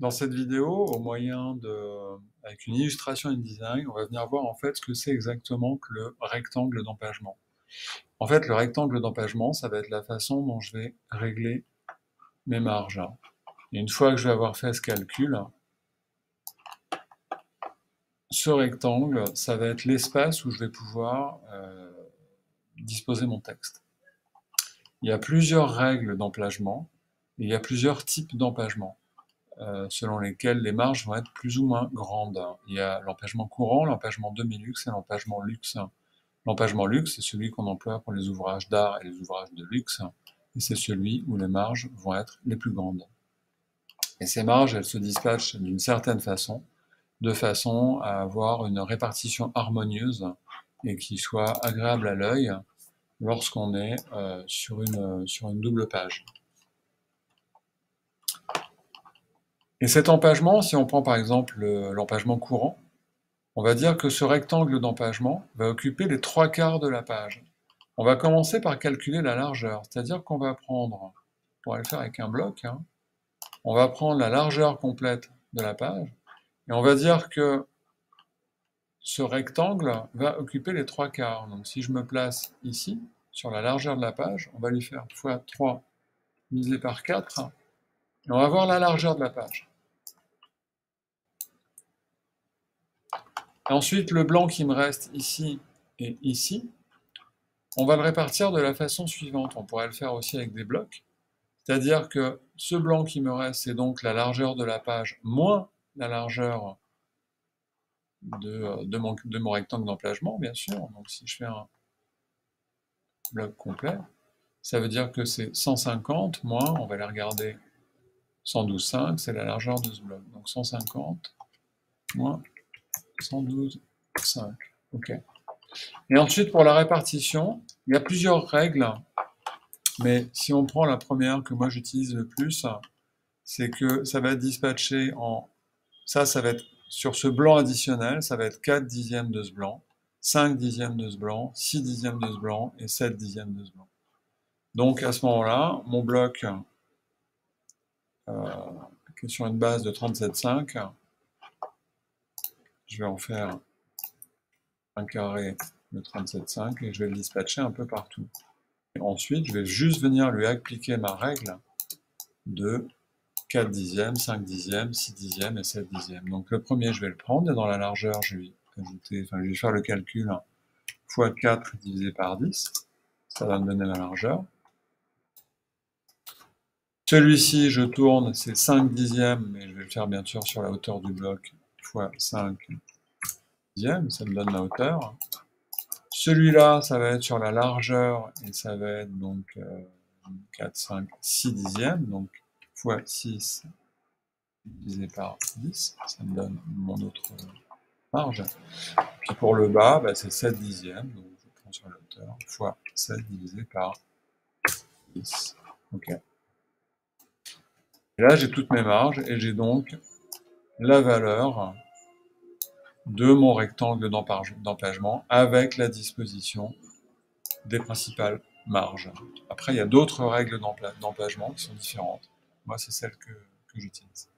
Dans cette vidéo, avec une illustration InDesign, on va venir voir en fait ce que c'est exactement que le rectangle d'empagement. En fait, le rectangle d'empagement, ça va être la façon dont je vais régler mes marges. Et une fois que je vais avoir fait ce calcul, ce rectangle, ça va être l'espace où je vais pouvoir disposer mon texte. Il y a plusieurs règles d'empagement, et il y a plusieurs types d'empagement. Selon lesquels les marges vont être plus ou moins grandes. Il y a l'empagement courant, l'empagement demi-luxe et l'empagement luxe. L'empagement luxe, c'est celui qu'on emploie pour les ouvrages d'art et les ouvrages de luxe, et c'est celui où les marges vont être les plus grandes. Et ces marges, elles se dispatchent d'une certaine façon, de façon à avoir une répartition harmonieuse et qui soit agréable à l'œil lorsqu'on est sur une double page. Et cet empagement, si on prend par exemple l'empagement courant, on va dire que ce rectangle d'empagement va occuper les 3/4 de la page. On va commencer par calculer la largeur, c'est-à-dire qu'on va prendre, on va le faire avec un bloc, on va prendre la largeur complète de la page, et on va dire que ce rectangle va occuper les 3/4. Donc si je me place ici, sur la largeur de la page, on va lui faire fois 3 divisé par 4, et on va voir la largeur de la page. Et ensuite, le blanc qui me reste ici et ici, on va le répartir de la façon suivante. On pourrait le faire aussi avec des blocs. C'est-à-dire que ce blanc qui me reste, c'est donc la largeur de la page moins la largeur de mon rectangle d'empagement, bien sûr. Donc si je fais un bloc complet, ça veut dire que c'est 150 moins, on va les regarder, 112,5, c'est la largeur de ce bloc. Donc 150 moins 112,5. OK. Et ensuite, pour la répartition, il y a plusieurs règles, mais si on prend la première que moi j'utilise le plus, c'est que ça va être dispatché en... Ça va être sur ce blanc additionnel, ça va être 4 dixièmes de ce blanc, 5 dixièmes de ce blanc, 6 dixièmes de ce blanc et 7 dixièmes de ce blanc. Donc à ce moment-là, mon bloc qui est sur une base de 37,5, je vais en faire un carré de 37,5 et je vais le dispatcher un peu partout. Et ensuite, je vais juste venir lui appliquer ma règle de 4 dixièmes, 5 dixièmes, 6 dixièmes et 7 dixièmes. Donc le premier, je vais le prendre et dans la largeur, je vais faire le calcul fois 4 divisé par 10. Ça va me donner la largeur. Celui-ci, je tourne, c'est 5 dixièmes, mais je vais le faire bien sûr sur la hauteur du bloc fois 5 dixièmes, ça me donne la hauteur. Celui-là, ça va être sur la largeur, et ça va être donc 4, 5, 6 dixièmes, donc fois 6 divisé par 10, ça me donne mon autre marge. Puis pour le bas, c'est 7 dixièmes, donc je prends sur la hauteur, fois 7 divisé par 10. OK. Et là, j'ai toutes mes marges, et j'ai donc la valeur de mon rectangle d'empagement avec la disposition des principales marges. Après, il y a d'autres règles d'empagement qui sont différentes. Moi, c'est celle que j'utilise.